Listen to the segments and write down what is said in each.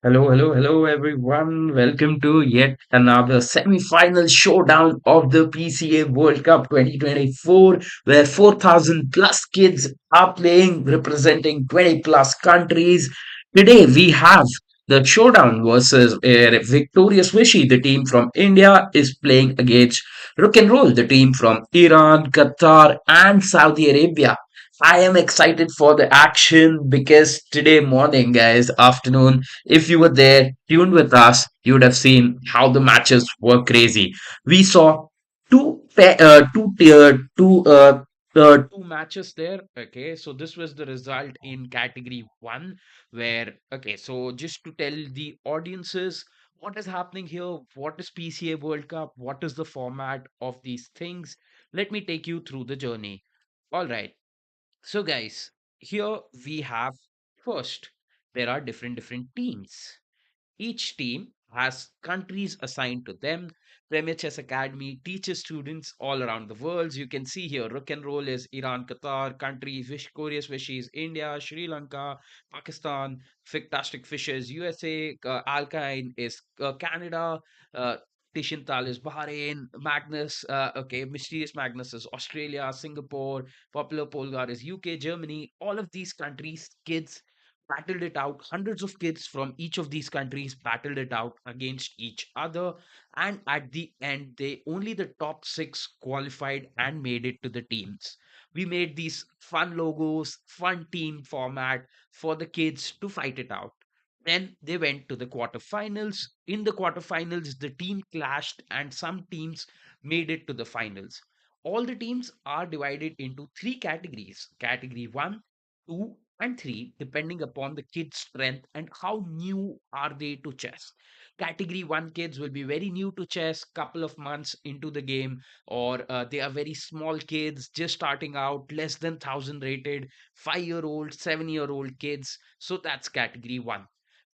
Hello, everyone. Welcome to yet another semi-final showdown of the PCA World Cup 2024, where 4,000 plus kids are playing, representing 20 plus countries. Today, we have the showdown versus victorious Vishy. The team from India is playing against Rook and Roll, the team from Iran, Qatar, and Saudi Arabia. I am excited for the action because today morning, guys, afternoon, if you were there, tuned with us, you would have seen how the matches were crazy. We saw two matches there. Okay, so this was the result in category one, where so just to tell the audiences what is happening here, what is PCA World Cup, what is the format of these things. Let me take you through the journey. All right. So, guys, here we have first, there are different teams. Each team has countries assigned to them. Premier Chess Academy teaches students all around the world. You can see here, Rook and Roll is Iran, Qatar, country, Korea's Vishy is India, Sri Lanka, Pakistan, Fantastic Fishes, USA, ALEKHINE is Canada, uh, Tishintal is Bahrain, Magnus, Mysterious Magnus is Australia, Singapore, Popular Polgar is UK, Germany. All of these countries, kids battled it out. Hundreds of kids from each of these countries battled it out against each other. And at the end, they only the top six qualified and made it to the teams. We made these fun logos, fun team format for the kids to fight it out. Then they went to the quarterfinals. In the quarterfinals, the team clashed, and some teams made it to the finals. All the teams are divided into three categories: category one, two, and three, depending upon the kid's strength and how new are they to chess. Category one kids will be very new to chess, couple of months into the game, or they are very small kids just starting out, less than 1,000 rated, 5-year-old, 7-year-old kids. So that's category one.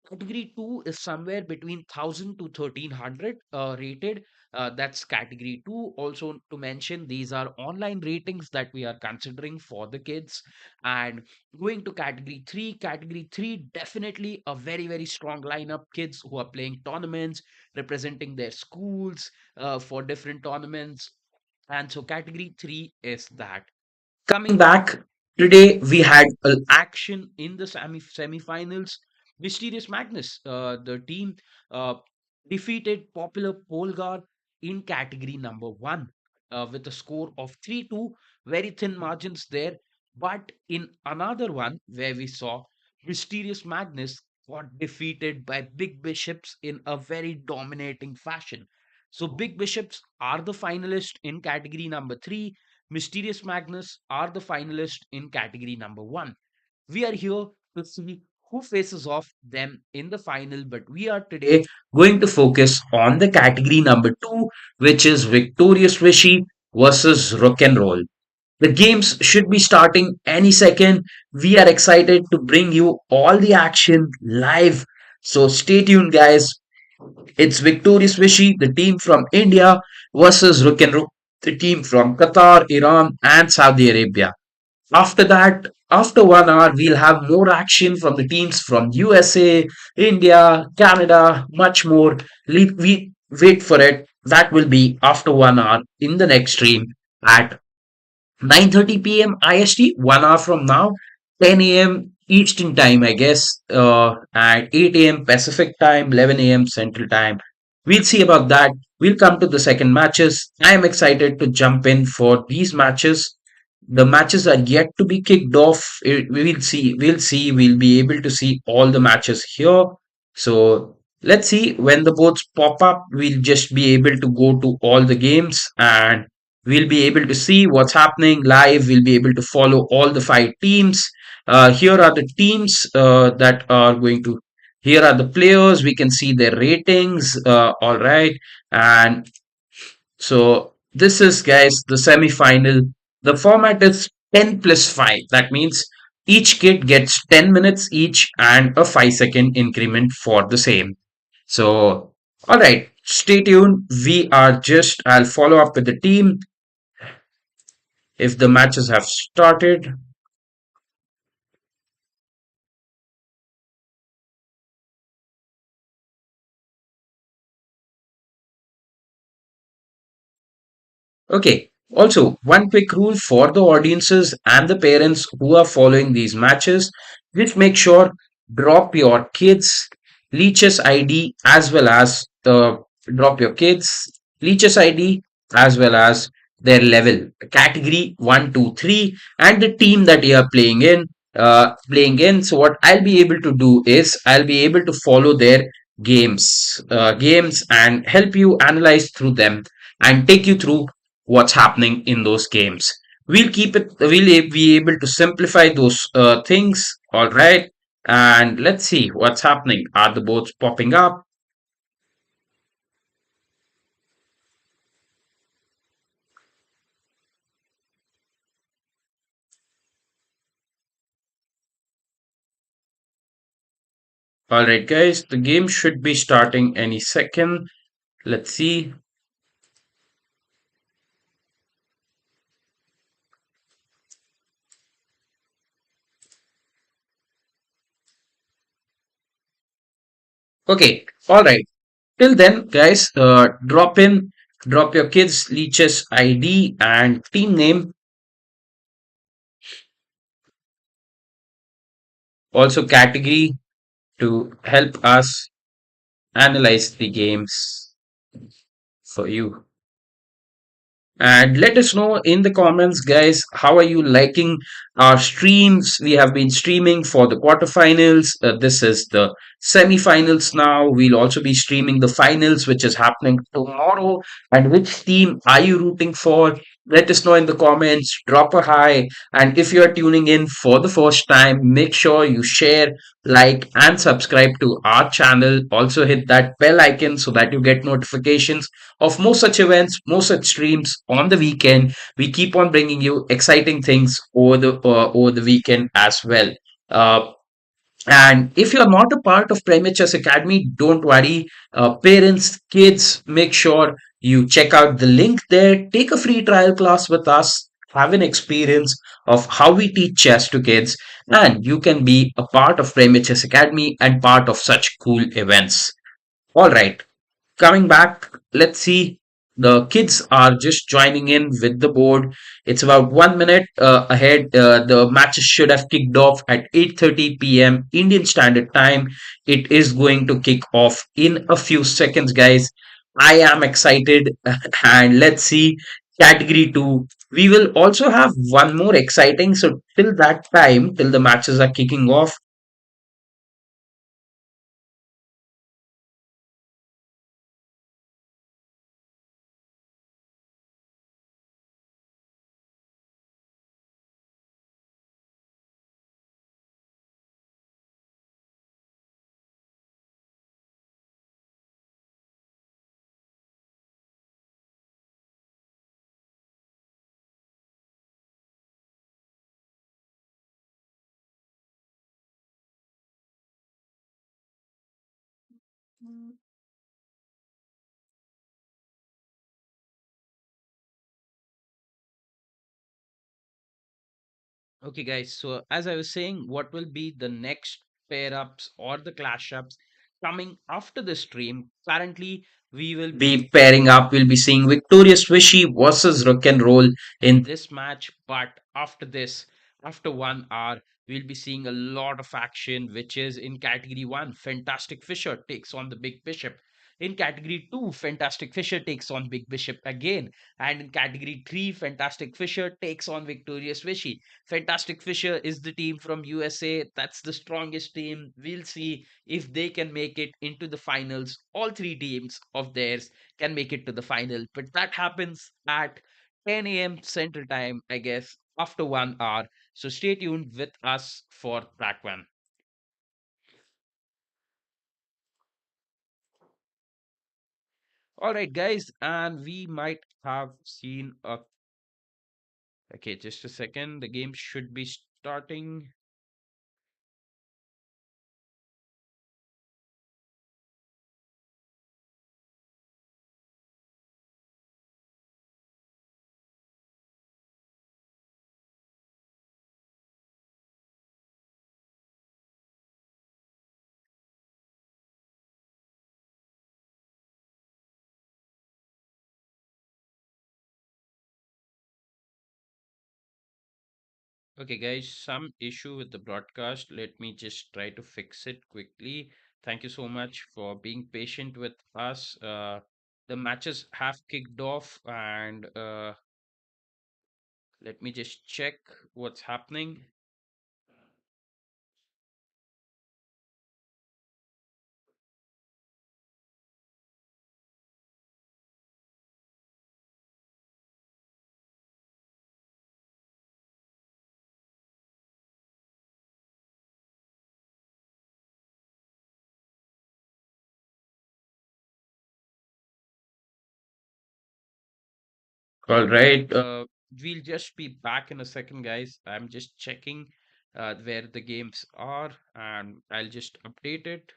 Category 2 is somewhere between 1,000 to 1,300 rated. That's category 2. Also, to mention, these are online ratings that we are considering for the kids. And going to category 3, definitely a very strong lineup. Kids who are playing tournaments, representing their schools for different tournaments. And so, category 3 is that. Coming back, today we had an action in the semifinals. Mysterious Magnus, the team uh, defeated popular Polgar in category number one with a score of 3-2, very thin margins there. But in another one where we saw Mysterious Magnus got defeated by Big Bishops in a very dominating fashion. So Big Bishops are the finalist in category number three. Mysterious Magnus are the finalists in category number one. We are here to see who faces off them in the final, but we are today going to focus on the category number two, which is Victorious Vishy versus Rock and Roll. The games should be starting any second. We are excited to bring you all the action live. So stay tuned, guys. It's Victorious Vishy, the team from India, versus Rook and Rook, the team from Qatar, Iran, and Saudi Arabia. After that, after 1 hour, we'll have more action from the teams from USA, India, Canada, much more. We wait for it. That will be after 1 hour in the next stream at 9:30 p.m. IST, 1 hour from now, 10 a.m. Eastern time, I guess, and 8 a.m. Pacific time, 11 a.m. Central time. We'll see about that. We'll come to the second matches. I am excited to jump in for these matches. The matches are yet to be kicked off. We'll see. We'll see. We'll be able to see all the matches here. So let's see when the boards pop up. We'll just be able to go to all the games and we'll be able to see what's happening live. We'll be able to follow all the five teams. Here are the teams that are going to. Here are the players. We can see their ratings. All right, and so this is, guys, the semi-final. The format is 10 plus 5. That means each kid gets 10 minutes each and a 5-second increment for the same. So, all right, stay tuned. I'll follow up with the team if the matches have started. Okay. Also, one quick rule for the audiences and the parents who are following these matches, just make sure drop your kids leeches ID as well as the drop your kids leeches ID as well as their level category 1, 2, 3 and the team that you are playing in. So what I'll be able to do is I'll be able to follow their games and help you analyze through them and take you through what's happening in those games. We'll be able to simplify those things. All right. And let's see what's happening. Are the boards popping up? All right, guys. The game should be starting any second. Let's see. Okay. All right. Till then, guys, drop your kids' leeches ID and team name. Also, category to help us analyze the games for you. And let us know in the comments, guys, how are you liking our streams? We have been streaming for the quarterfinals. This is the semifinals now. We'll also be streaming the finals, which is happening tomorrow. And which team are you rooting for? Let us know in the comments. Drop a hi. And if you're tuning in for the first time, make sure you share, like, and subscribe to our channel. Also, hit that bell icon so that you get notifications of more such events, more such streams on the weekend. We keep on bringing you exciting things over the weekend as well. Uh, and if you're not a part of Premier Chess Academy, don't worry. Parents, kids, make sure you check out the link there. Take a free trial class with us. Have an experience of how we teach chess to kids, and you can be a part of Premier Chess Academy and part of such cool events. All right, coming back, let's see. The kids are just joining in with the board. It's about 1 minute ahead. The matches should have kicked off at 8:30 p.m. Indian Standard Time. It is going to kick off in a few seconds, guys. I am excited, and let's see category two. We will also have one more exciting. So till that time, till the matches are kicking off, okay, guys. So, as I was saying, what will be the next pair ups or the clash ups coming after the stream? Currently, we will be pairing up. We'll be seeing Victorious Vishy versus Rock and Roll in this match. But after this, after 1 hour, we'll be seeing a lot of action, which is in category one. Fantastic Fisher takes on the Big Bishop. In category two, Fantastic Fisher takes on Big Bishop again. And in category three, Fantastic Fisher takes on Victorious Vishy. Fantastic Fisher is the team from USA. That's the strongest team. We'll see if they can make it into the finals. All three teams of theirs can make it to the final. But that happens at 10 a.m. Central Time, I guess, after 1 hour. So stay tuned with us for that one. All right, guys. And we might have seen a. Okay, just a second. The game should be starting. Okay, guys, some issue with the broadcast. Let me just try to fix it quickly. Thank you so much for being patient with us. The matches have kicked off, and let me just check what's happening. All right, we'll just be back in a second, guys. I'm just checking where the games are, and I'll just update it.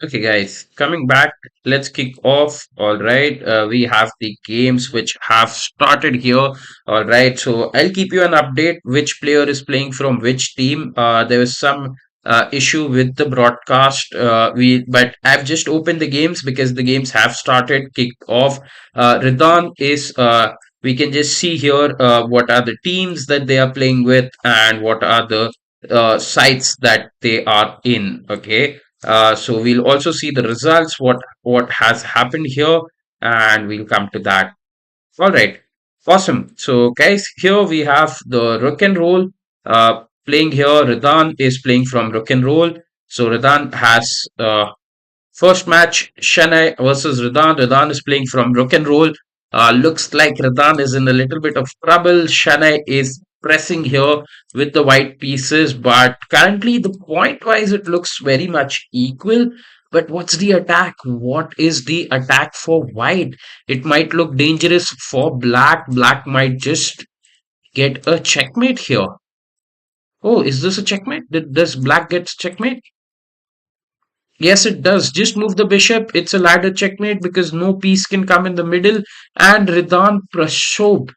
Okay, guys, coming back, let's kick off. All right, we have the games which have started here. All right, so I'll keep you an update which player is playing from which team. There was some issue with the broadcast. But I've just opened the games because the games have started, kicked off. Ridan is. We can just see here what are the teams that they are playing with and what are the sites that they are in. Okay, so we'll also see the results, what has happened here, and we'll come to that. All right, awesome. So guys, here we have the rock and roll playing here. Ridan is playing from rock and roll. So Ridan has first match, Shanai versus Ridan. Ridan is playing from rock and roll. Looks like Ridan is in a little bit of trouble. Shanai is pressing here with the white pieces, but currently the point wise it looks very much equal. But what's the attack? What is the attack for white? It might look dangerous for black. Black might just get a checkmate here. Oh, is this a checkmate? Does black get checkmate? Yes, it does. Just move the bishop. It's a ladder checkmate because no piece can come in the middle. And Ridan Prashop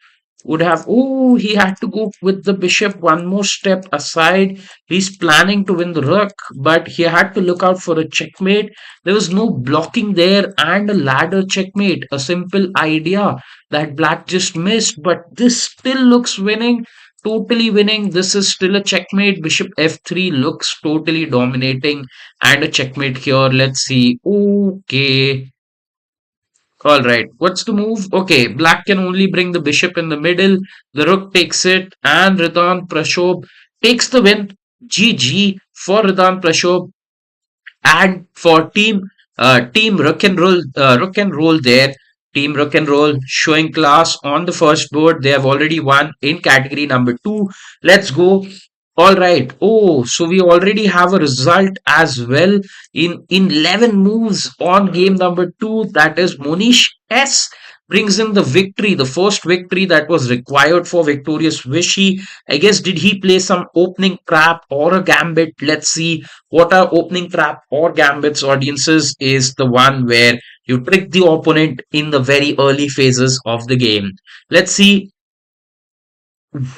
would have. Oh, he had to go with the bishop one more step aside. He's planning to win the rook, but he had to look out for a checkmate. There was no blocking there and a ladder checkmate. A simple idea that black just missed, but this still looks winning. Totally winning. This is still a checkmate. Bishop f3 looks totally dominating and a checkmate here. Let's see. Okay. All right. What's the move? Okay. Black can only bring the bishop in the middle. The rook takes it, and Ridan Prashop takes the win. GG for Ridan Prashop and for team rock and roll there. Team rock and roll showing class on the first board. They have already won in category number 2. Let's go. All right. Oh, so we already have a result as well in 11 moves on game number 2. That is Monish S brings in the victory, the first victory that was required for victorious Vishy. I guess did he play some opening trap or a gambit? Let's see what are opening trap or gambits. Audiences is the one where you trick the opponent in the very early phases of the game. Let's see.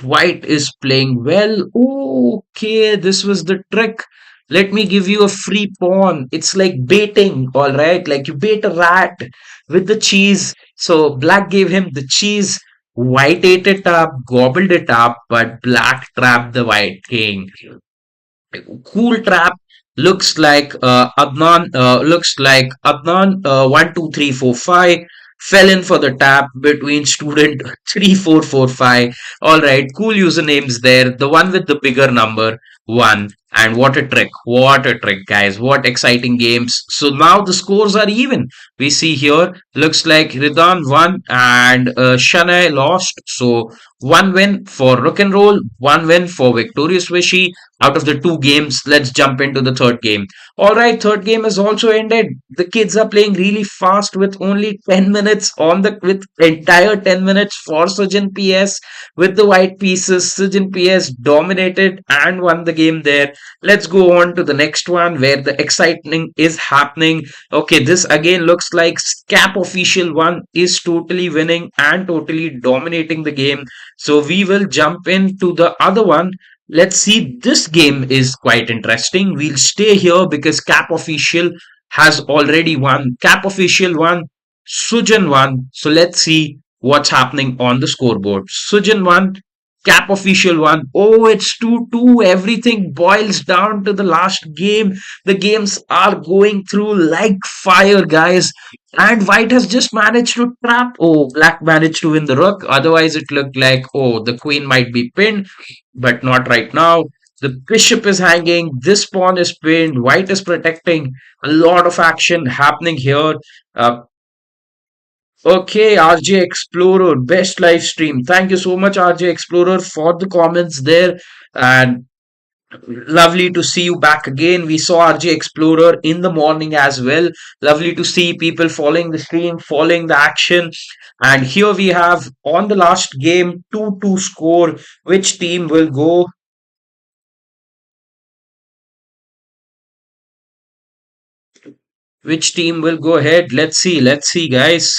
White is playing well. Okay, this was the trick. Let me give you a free pawn. It's like baiting, all right? Like you bait a rat with the cheese. So black gave him the cheese. White ate it up, gobbled it up, but black trapped the white king. Cool trap. Looks like Adnan 1 2 3 4 5 fell in for the tap between student 3445. All right, cool usernames there. The one with the bigger number, one. And what a trick. What a trick, guys. What exciting games. So now the scores are even. We see here, looks like Ridan won and Shanai lost. So one win for Rock and Roll, one win for Victorious Vishy. Out of the two games, let's jump into the third game. All right, third game has also ended. The kids are playing really fast with only 10 minutes on the with entire 10 minutes for Sujin PS with the white pieces. Sujin PS dominated and won the game there. Let's go on to the next one where the exciting is happening. Okay, this again looks like Scap Official 1 is totally winning and totally dominating the game. So we will jump into the other one. Let's see, this game is quite interesting. We'll stay here because Cap Official has already won. Cap Official won, Sujan won. So let's see what's happening on the scoreboard. Sujan won, Cap Official won. Oh, it's 2-2. Everything boils down to the last game. The games are going through like fire, guys. And White has just managed to trap. Oh, Black managed to win the rook. Otherwise, it looked like, oh, the queen might be pinned, but not right now. The bishop is hanging. This pawn is pinned. White is protecting. A lot of action happening here. Uh, okay, RJ Explorer, best live stream. Thank you so much, RJ Explorer, for the comments there. And lovely to see you back again. We saw RJ Explorer in the morning as well. Lovely to see people following the stream, following the action. And here we have on the last game 2-2 score. Which team will go? Which team will go ahead? Let's see. Let's see, guys.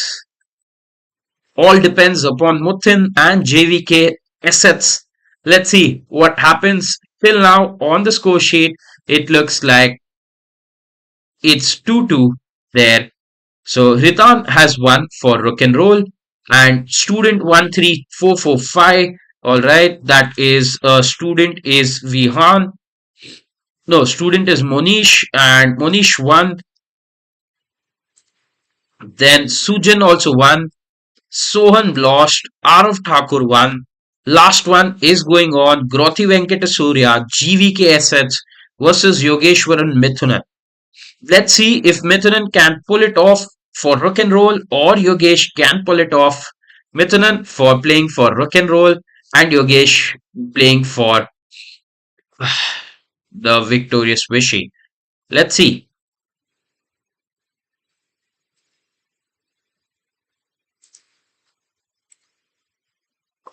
All depends upon Muthin and JVK assets. Let's see what happens. Till now on the score sheet, it looks like it's 2-2 there. So Ritan has won for Rock and Roll and student 13445. All right, that is student is Vihan. No, student is Monish and Monish won. Then Sujan also won. Sohan lost. Arav Thakur won. Last one is going on. Grothi Venkatasuriya, GVK Assets versus Yogeshwaran Mithunan. Let's see if Mithunan can pull it off for Rock and Roll or Yogesh can pull it off. Mithunan for playing for Rock and Roll and Yogesh playing for the victorious Vishy. Let's see.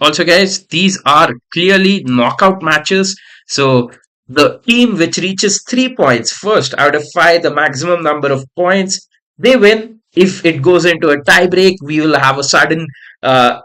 Also, guys, these are clearly knockout matches. So the team which reaches 3 points first out of five, the maximum number of points, they win. If it goes into a tie break, we will have a uh,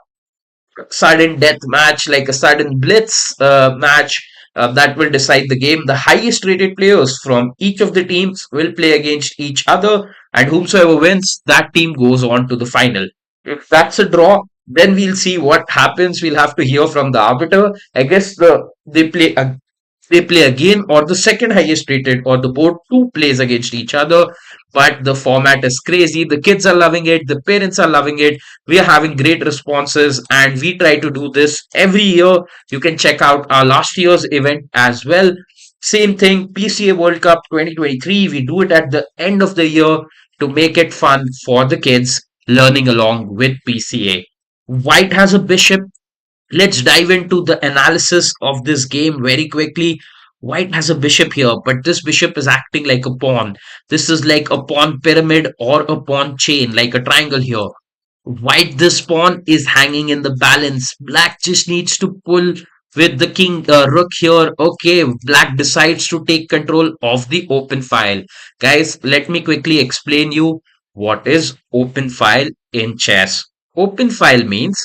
sudden death match, like a sudden blitz match that will decide the game. The highest rated players from each of the teams will play against each other, and whomsoever wins, that team goes on to the final. If that's a draw, then we'll see what happens. We'll have to hear from the arbiter. I guess they play again, or the second highest rated, or the board two plays against each other. But the format is crazy. The kids are loving it. The parents are loving it. We are having great responses, and we try to do this every year. You can check out our last year's event as well. Same thing, PCA World Cup 2023. We do it at the end of the year to make it fun for the kids learning along with PCA. White has a bishop. Let's dive into the analysis of this game very quickly. White has a bishop here, but this bishop is acting like a pawn. This is like a pawn pyramid or a pawn chain, like a triangle here. White, this pawn is hanging in the balance. Black just needs to pull with the king rook here. Okay, black decides to take control of the open file. Guys, let me quickly explain you what is open file in chess. Open file means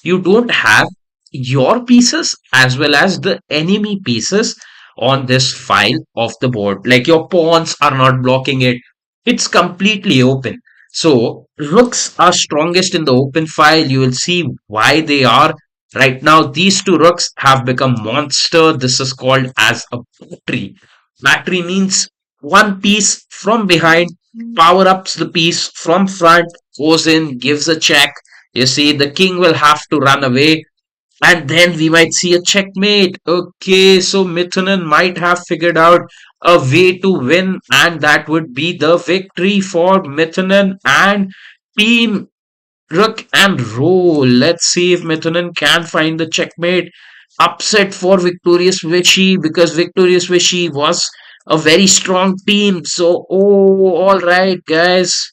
you don't have your pieces as well as the enemy pieces on this file of the board. Like your pawns are not blocking it. It's completely open. So rooks are strongest in the open file. You will see why they are. Right now, these two rooks have become monster. This is called as a battery. Battery means one piece from behind power ups the piece from front, goes in, gives a check. You see, the king will have to run away, and then we might see a checkmate. Okay, so Mithunan might have figured out a way to win, and that would be the victory for Mithunan and team Rook and roll. Let's see if Mithunan can find the checkmate. Upset for Victorious Vichy, because Victorious Vichy was a very strong team. So, oh, all right, guys.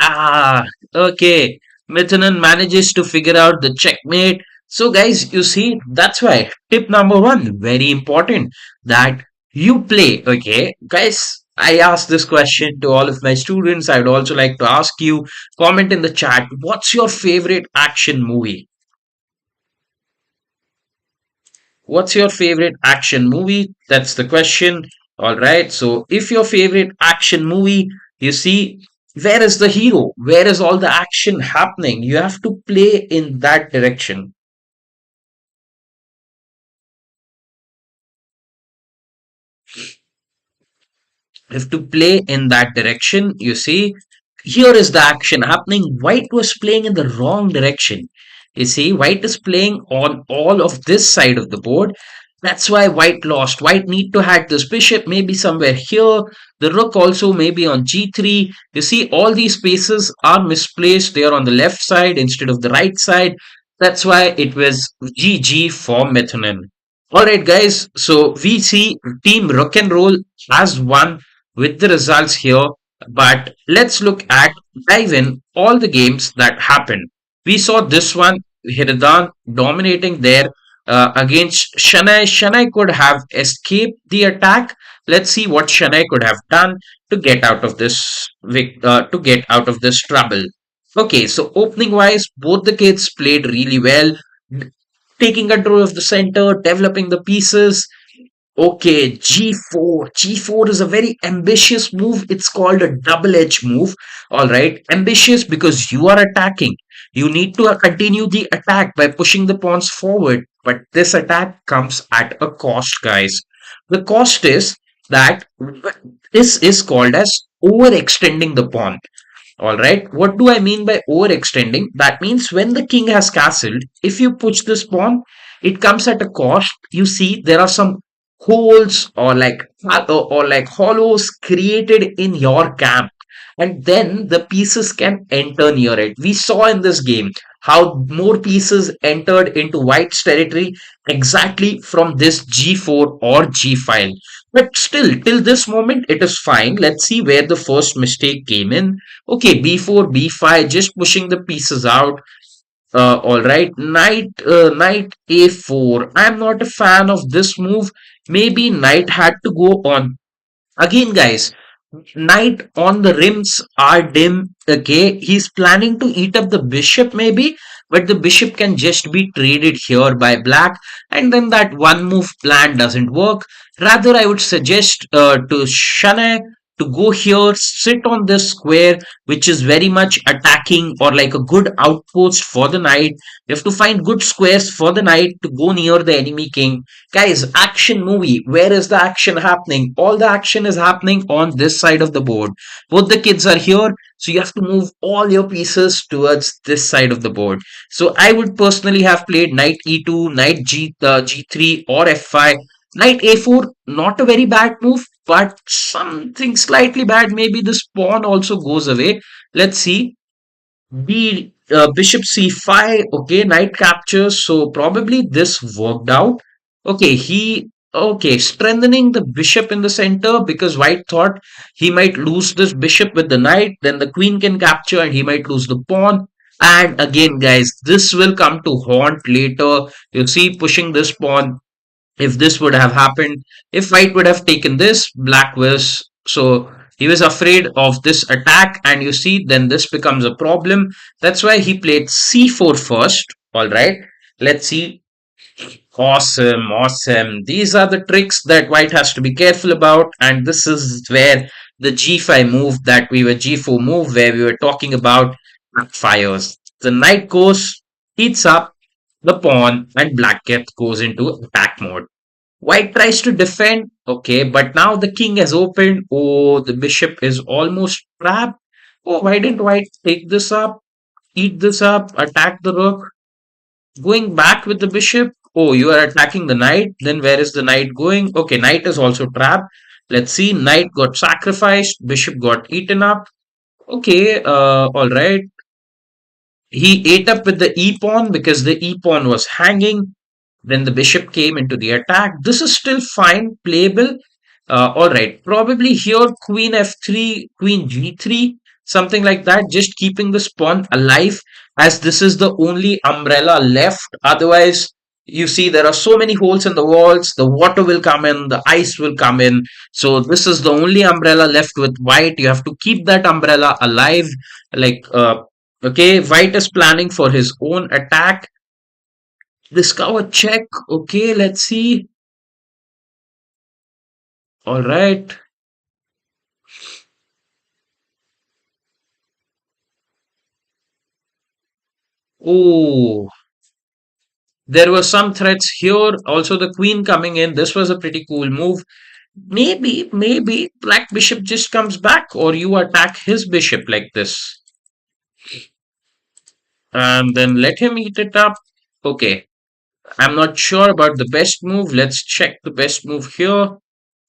Ah, okay. Mithunan manages to figure out the checkmate. So, guys, you see, that's why tip number one, very important, that you play. Okay, guys, I asked this question to all of my students. I would also like to ask you, comment in the chat, what's your favorite action movie? What's your favorite action movie? That's the question. All right. So, if your favorite action movie, you see, where is the hero? Where is all the action happening? You have to play in that direction. You have to play in that direction. You see, here is the action happening. White was playing in the wrong direction. You see, white is playing on all of this side of the board. That's why white lost. White need to have this bishop maybe somewhere here. The rook also maybe on g3. You see, all these pieces are misplaced. They are on the left side instead of the right side. That's why it was GG for Mithunan. All right, guys. So we see Team Rock and Roll has won with the results here. But let's look at dive in all the games that happened. We saw this one, Hiradan dominating there against Shanai. Shanai could have escaped the attack. Let's see what Shanai could have done to get out of this trouble. Okay, so opening wise, both the kids played really well, taking control of the center, developing the pieces. Okay, G4. G4 is a very ambitious move. It's called a double edge move. All right. Ambitious because you are attacking. You need to continue the attack by pushing the pawns forward. But this attack comes at a cost, guys. The cost is that this is called as overextending the pawn. All right. What do I mean by overextending? That means when the king has castled, if you push this pawn, it comes at a cost. You see, there are some holes or like hollows created in your camp, and then the pieces can enter near it. We saw in this game how more pieces entered into white's territory exactly from this g4 or g file. But still, till this moment, it is fine. Let's see where the first mistake came in. Okay, b4, b5, just pushing the pieces out. All right, knight a4. I'm not a fan of this move. Maybe knight had to go on. Again, guys, knight on the rims are dim. Okay, he's planning to eat up the bishop maybe, but the bishop can just be traded here by black, and then that one move plan doesn't work. Rather, I would suggest to Shane to go here, sit on this square, which is very much attacking or like a good outpost for the knight. You have to find good squares for the knight to go near the enemy king. Guys, action movie. Where is the action happening? All the action is happening on this side of the board. Both the kids are here, so you have to move all your pieces towards this side of the board. So I would personally have played knight e2, knight g3 or f5. Knight a4, not a very bad move, but something slightly bad. Maybe this pawn also goes away. Let's see. B bishop c5. Okay, knight captures. So probably this worked out. Okay, strengthening the bishop in the center because white thought he might lose this bishop with the knight. Then the queen can capture and he might lose the pawn. And again, guys, this will come to haunt later. You see, pushing this pawn, if this would have happened, if white would have taken this, black was so he was afraid of this attack, and you see, then this becomes a problem. That's why he played c4 first. All right, let's see. Awesome, awesome. These are the tricks that white has to be careful about, and this is where the g5 move that we were g4 move where we were talking about fires. The knight goes, eats up the pawn, and black cat goes into attack mode. White tries to defend. Okay, but now the king has opened. Oh, the bishop is almost trapped. Oh, why didn't white take this up, eat this up, attack the rook? Going back with the bishop. Oh, you are attacking the knight. Then where is the knight going? Okay, knight is also trapped. Let's see. Knight got sacrificed. Bishop got eaten up. Okay, all right. He ate up with the e pawn because the e pawn was hanging. Then the bishop came into the attack. This is still fine, playable. All right, probably here queen f3, queen g3, something like that, just keeping this pawn alive as this is the only umbrella left. Otherwise, you see there are so many holes in the walls, the water will come in, the ice will come in. So this is the only umbrella left with white. You have to keep that umbrella alive. Like, okay, white is planning for his own attack. Discover check. Okay, let's see. All right. Oh, there were some threats here. Also, the queen coming in. This was a pretty cool move. Maybe black bishop just comes back, or you attack his bishop like this, and then let him eat it up. Okay, I'm not sure about the best move. Let's check the best move here.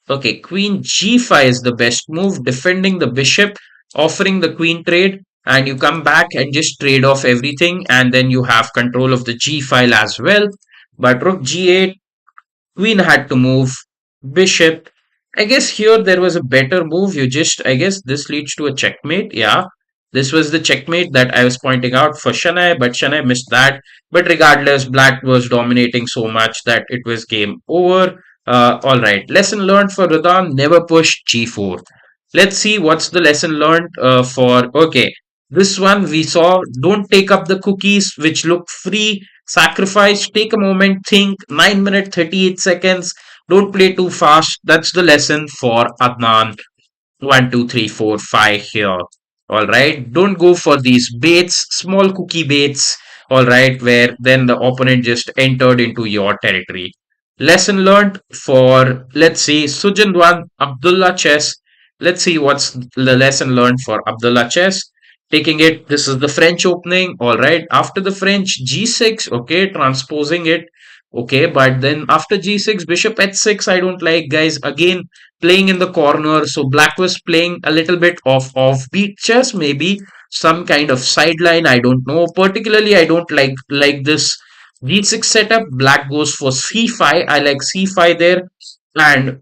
Okay, queen g5 is the best move, defending the bishop, offering the queen trade, and you come back and just trade off everything, and then you have control of the g file as well. But rook g8, queen had to move, bishop. I guess here there was a better move. I guess this leads to a checkmate. Yeah, this was the checkmate that I was pointing out for Shanai, but Shanai missed that. But regardless, black was dominating so much that it was game over. All right, lesson learned for Radhan, never push g4. Let's see what's the lesson learned for. Okay, this one we saw, don't take up the cookies which look free. Sacrifice, take a moment, think. 9 minutes 38 seconds. Don't play too fast. That's the lesson for Adnan. 1, 2, 3, 4, 5 here. All right. Don't go for these baits, small cookie baits. All right. Where then the opponent just entered into your territory. Lesson learned for, let's see, Sujandwan Abdullah Chess. Let's see what's the lesson learned for Abdullah Chess. Taking it, this is the French opening. All right. After the French, g6. Okay. Transposing it. Okay. But then after g6, bishop h6, I don't like, guys. Again, playing in the corner. So black was playing a little bit of offbeat chess, maybe some kind of sideline. I don't know. Particularly, I don't like this g6 setup. Black goes for c5. I like c5 there, and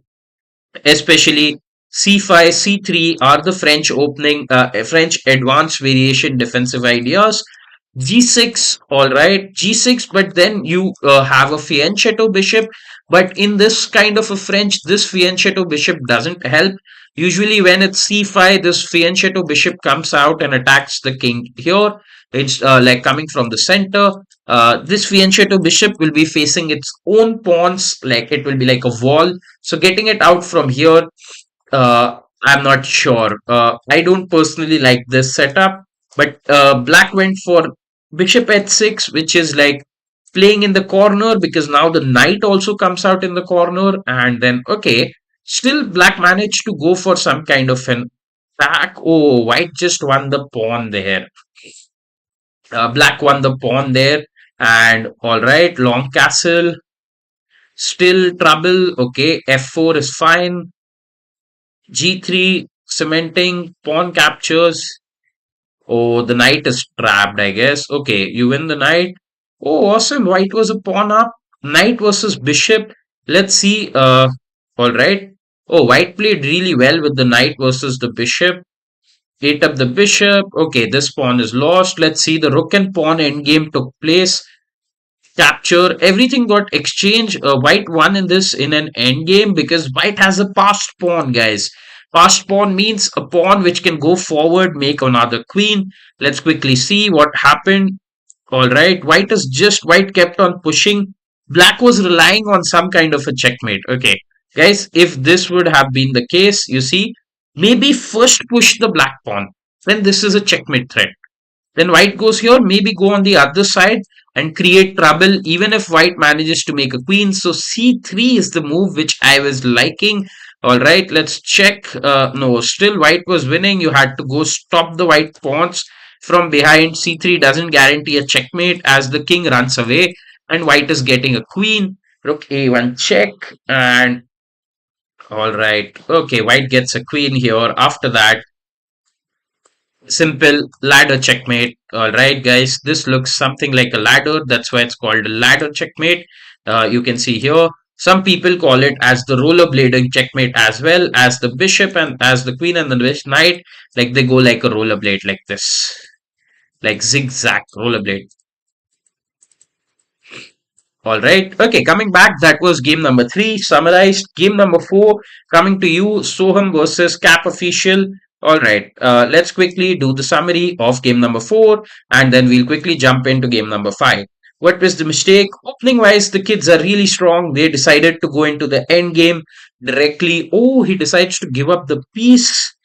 especially c5, c3 are the French opening, French advanced variation defensive ideas. G6, all right, G6, but then you have a fianchetto bishop. But in this kind of a French, this fianchetto bishop doesn't help. Usually, when it's C5, this fianchetto bishop comes out and attacks the king here. It's like coming from the center. This fianchetto bishop will be facing its own pawns, like it will be like a wall. So, getting it out from here, I'm not sure. I don't personally like this setup, but black went for bishop h6, which is like playing in the corner because now the knight also comes out in the corner, and then okay, still black managed to go for some kind of an attack. Oh, white just won the pawn there. Black won the pawn there, and all right, long castle, still trouble. Okay, f4 is fine. G3 cementing, pawn captures. Oh, the knight is trapped, I guess. Okay, you win the knight. Oh, awesome. White was a pawn up. Knight versus bishop. Let's see. All right. Oh, white played really well with the knight versus the bishop. Ate up the bishop. Okay, this pawn is lost. Let's see. The rook and pawn endgame took place. Capture. Everything got exchanged. White won in this in an endgame because white has a passed pawn, guys. Passed pawn means a pawn which can go forward, make another queen. Let's quickly see what happened. All right, white kept on pushing. Black was relying on some kind of a checkmate. Okay, guys, if this would have been the case, you see, maybe first push the black pawn. Then this is a checkmate threat. Then white goes here, maybe go on the other side and create trouble even if white manages to make a queen. So c3 is the move which I was liking. All right, let's check. No, still white was winning. You had to go stop the white pawns from behind. c3 doesn't guarantee a checkmate as the king runs away and white is getting a queen. Rook a1 check, and all right. Okay, white gets a queen here. After that, simple ladder checkmate. All right, guys, this looks something like a ladder. That's why it's called a ladder checkmate. You can see here. Some people call it as the rollerblading checkmate as well as the bishop and as the queen and the knight. Like they go like a rollerblade like this, like zigzag rollerblade. All right. Okay, coming back, that was game number three. Summarized. Game number four coming to you. Soham versus Cap Official. All right. Let's quickly do the summary of game number four, and then we'll quickly jump into game number five. What was the mistake? Opening wise, the kids are really strong. They decided to go into the end game directly. Oh, he decides to give up the piece.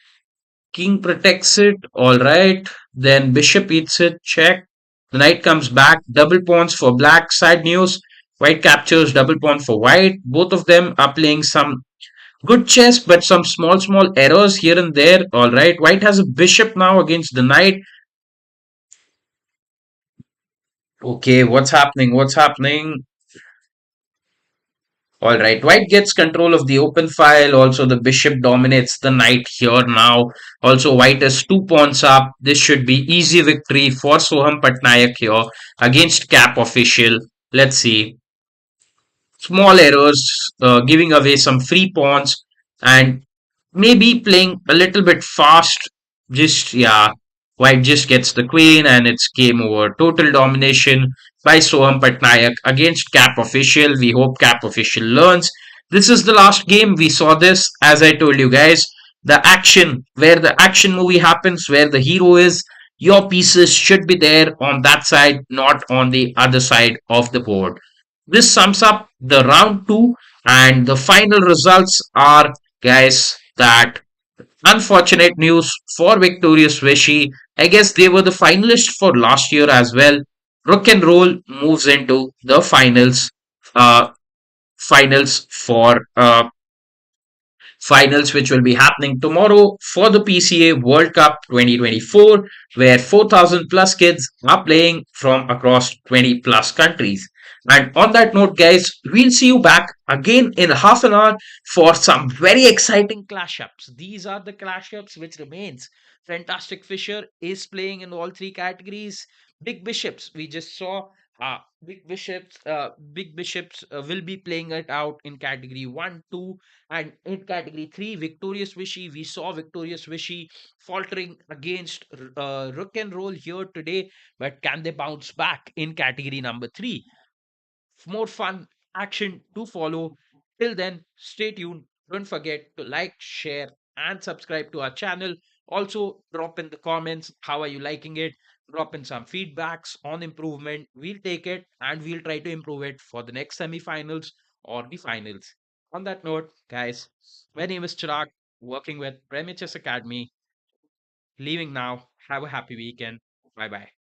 King protects it. All right. Then bishop eats it. Check. The knight comes back. Double pawns for black. Side news. White captures double pawn for white. Both of them are playing some good chess, but some small errors here and there. All right. White has a bishop now against the knight. Okay. What's happening? What's happening? All right, white gets control of the open file. Also, the bishop dominates the knight here now. Also, white has two pawns up. This should be easy victory for Soham Patnaik here against Cap Official. Let's see. Small errors, giving away some free pawns, and maybe playing a little bit fast. Just, yeah, white just gets the queen and it's game over. Total domination by Soham Patnaik against Cap Official. We hope Cap Official learns. This is the last game. We saw this, as I told you guys. The action, where the action movie happens, where the hero is, your pieces should be there on that side, not on the other side of the board. This sums up the round two, and the final results are, guys, that unfortunate news for victorious Vishy. I guess they were the finalists for last year as well. Rook and Roll moves into the finals. Uh, finals for finals, which will be happening tomorrow for the PCA World Cup 2024, where 4,000 plus kids are playing from across 20 plus countries. And on that note, guys, we'll see you back again in half an hour for some very exciting clash ups. These are the clash ups which remains. Fantastic Fisher is playing in all three categories. Big Bishops, we just saw. Big Bishops will be playing it out in category 1, 2, and in category 3, Victorious Vishy, we saw Victorious Vishy faltering against Rook and Roll here today, but can they bounce back in category number 3? More fun action to follow. Till then, stay tuned. Don't forget to like, share, and subscribe to our channel. Also, drop in the comments how are you liking it. Drop in some feedbacks on improvement. We'll take it and we'll try to improve it for the next semifinals or the finals. On that note, guys, my name is Chirag, working with Premier Chess Academy. Leaving now. Have a happy weekend. Bye bye.